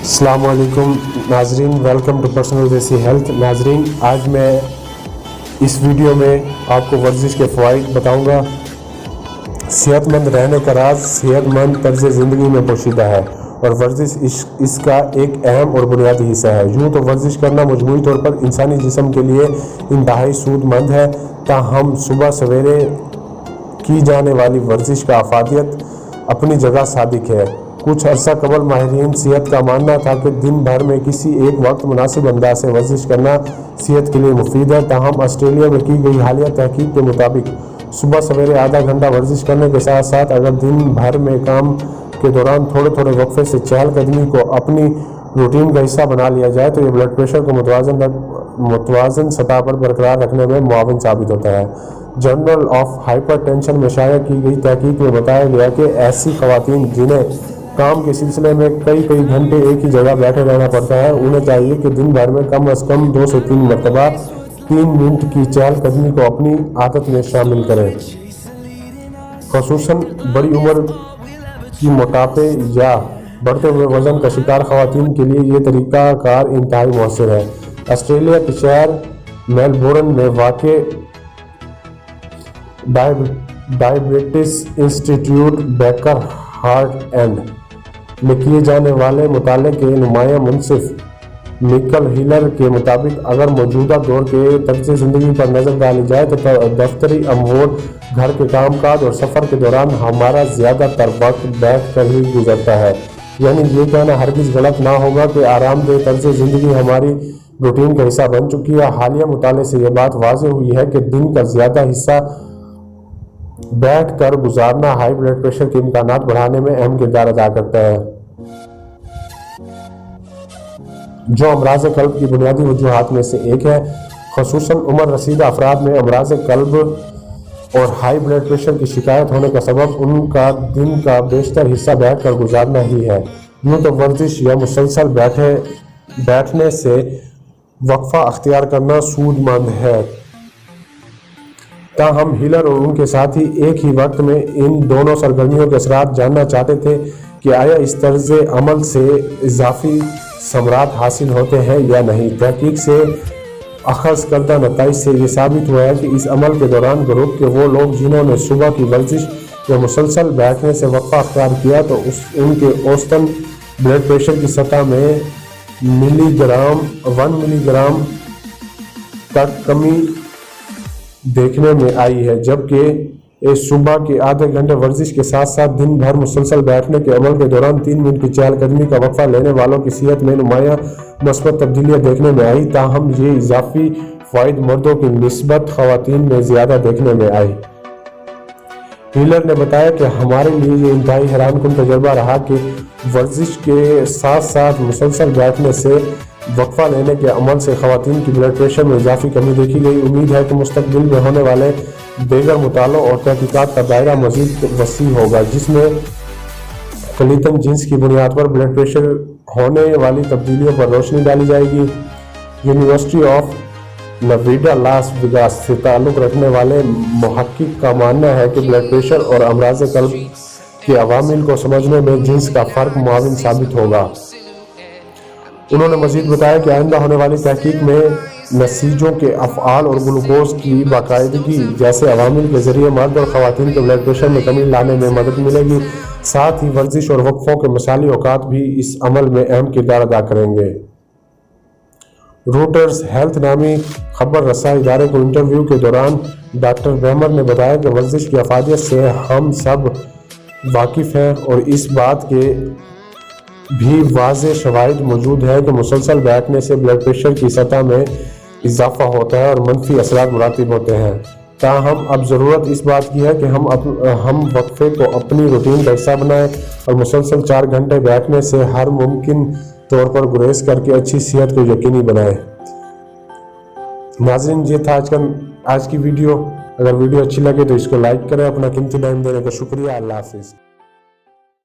السلام علیکم ناظرین، ویلکم ٹو پرسنل دیسی ہیلتھ۔ ناظرین، آج میں اس ویڈیو میں آپ کو ورزش کے فوائد بتاؤں گا۔ صحت مند رہنے کا راز صحت مند طرز زندگی میں پوشیدہ ہے اور ورزش اس کا ایک اہم اور بنیادی حصہ ہے۔ یوں تو ورزش کرنا مجموعی طور پر انسانی جسم کے لیے انتہائی سود مند ہے، تاہم صبح سویرے کی جانے والی ورزش کا افادیت اپنی جگہ صادق ہے۔ کچھ عرصہ قبل ماہرین صحت کا ماننا تھا کہ دن بھر میں کسی ایک وقت مناسب انداز سے ورزش کرنا صحت کے لیے مفید ہے، تاہم آسٹریلیا میں کی گئی حالیہ تحقیق کے مطابق صبح سویرے آدھا گھنٹہ ورزش کرنے کے ساتھ ساتھ اگر دن بھر میں کام کے دوران تھوڑے تھوڑے وقفے سے چہل قدمی کو اپنی روٹین کا حصہ بنا لیا جائے تو یہ بلڈ پریشر کو متوازن سطح پر برقرار رکھنے میں معاون ثابت ہوتا ہے۔ جرنل آف ہائپر ٹینشن میں شائع کی گئی تحقیق میں بتایا گیا کہ ایسی خواتین جنہیں کام کے سلسلے میں کئی گھنٹے ایک ہی جگہ بیٹھے رہنا پڑتا ہے، انہیں چاہیے کہ دن بھر میں کم از کم 2 سے 3 مرتبہ 3 منٹ کی چہل قدمی کو اپنی عادت میں شامل کریں۔ خصوصاً بڑی عمر کی موٹاپے یا بڑھتے ہوئے وزن کا شکار خواتین کے لیے یہ طریقہ کار انتہائی مؤثر ہے۔ آسٹریلیا کے شہر میلبورن میں واقع diabetes institute baker heart and میں کیے جانے والے مطالعے کے نمایاں منصف میکل ہیلر کے مطابق اگر موجودہ دور کے طرز زندگی پر نظر ڈالی جائے تو دفتری امور، گھر کے کام کاج اور سفر کے دوران ہمارا زیادہ تر وقت بیٹھ کر ہی گزرتا ہے۔ یعنی یہ کہنا ہرگز غلط نہ ہوگا کہ آرام دہ طرز زندگی ہماری روٹین کا حصہ بن چکی ہے۔ حالیہ مطالعے سے یہ بات واضح ہوئی ہے کہ دن کا زیادہ حصہ بیٹھ کر گزارنا ہائی بلڈ پریشر کے امکانات بڑھانے میں اہم کردار ادا کرتا ہے، جو امراض قلب کی بنیادی وجوہات میں سے ایک ہے۔ خصوصاً عمر رسیدہ افراد میں امراض قلب اور ہائی بلڈ پریشر کی شکایت ہونے کا سبب ان کا دن کا بیشتر حصہ بیٹھ کر گزارنا ہی ہے۔ یوں تو ورزش یا مسلسل بیٹھنے سے وقفہ اختیار کرنا سود مند ہے، تاہم ہیلر اور ان کے ساتھی ایک ہی وقت میں ان دونوں سرگرمیوں کے اثرات جاننا چاہتے تھے کہ آیا اس طرز عمل سے اضافی ثمرات حاصل ہوتے ہیں یا نہیں۔ تحقیق سے اخذ کردہ نتائج سے یہ ثابت ہوا ہے کہ اس عمل کے دوران گروپ کے وہ لوگ جنہوں نے صبح کی ورزش یا مسلسل بیٹھنے سے وقفہ اختیار کیا تو ان کے اوسطاً بلڈ پریشر کی سطح میں 1 ملی گرام تک کمی دیکھنے میں آئی ہے، جبکہ صبح کے آدھے گھنٹے ورزش کے ساتھ ساتھ دن بھر مسلسل بیٹھنے کے عمل کے دوران 3 منٹ کی چہل قدمی کا وقفہ لینے والوں کی صحت میں نمایاں مثبت تبدیلیاں دیکھنے میں آئی، تاہم یہ اضافی فوائد مردوں کی نسبت خواتین میں زیادہ دیکھنے میں آئی۔ ہیلر نے بتایا کہ ہمارے لیے یہ انتہائی حیران کن تجربہ رہا کہ ورزش کے ساتھ ساتھ مسلسل بیٹھنے سے وقفہ لینے کے عمل سے خواتین کی بلڈ پریشر میں اضافی کمی دیکھی گئی۔ امید ہے کہ مستقبل میں ہونے والے دیگر مطالعوں اور تحقیقات کا دائرہ مزید وسیع ہوگا، جس میں کلیتاً جنس کی بنیاد پر بلڈ پریشر ہونے والی تبدیلیوں پر روشنی ڈالی جائے گی۔ University of Nevada Las Vegas سے تعلق رکھنے والے محقق کا ماننا ہے کہ بلڈ پریشر اور امراض قلب کے عوامل کو سمجھنے میں جنس کا فرق معاون ثابت ہوگا۔ انہوں نے مزید بتایا کہ آئندہ ہونے والی تحقیق میں نسیجوں کے افعال اور گلوکوز کی باقاعدگی جیسے عوامل کے ذریعے مرد اور خواتین کے بلڈ پریشر میں کمی لانے میں مدد ملے گی۔ ساتھ ہی ورزش اور وقفوں کے مثالی اوقات بھی اس عمل میں اہم کردار ادا کریں گے۔ روٹرز ہیلتھ نامی خبر رساں ادارے کو انٹرویو کے دوران ڈاکٹر ویمر نے بتایا کہ ورزش کی افادیت سے ہم سب واقف ہیں اور اس بات کے بھی واضح شواہد موجود ہے کہ مسلسل بیٹھنے سے بلڈ پریشر کی سطح میں اضافہ ہوتا ہے اور منفی اثرات مرتب ہوتے ہیں۔ تاہم اب ضرورت اس بات کی ہے کہ ہم وقفے کو اپنی روٹین کا حصہ بنائیں اور مسلسل 4 گھنٹے بیٹھنے سے ہر ممکن طور پر گریز کر کے اچھی صحت کو یقینی بنائیں۔ ناظرین، یہ تھا آج کی ویڈیو۔ اگر ویڈیو اچھی لگے تو اس کو لائک کریں۔ اپنا قیمتی ٹائم دینے کا شکریہ۔ اللہ حافظ۔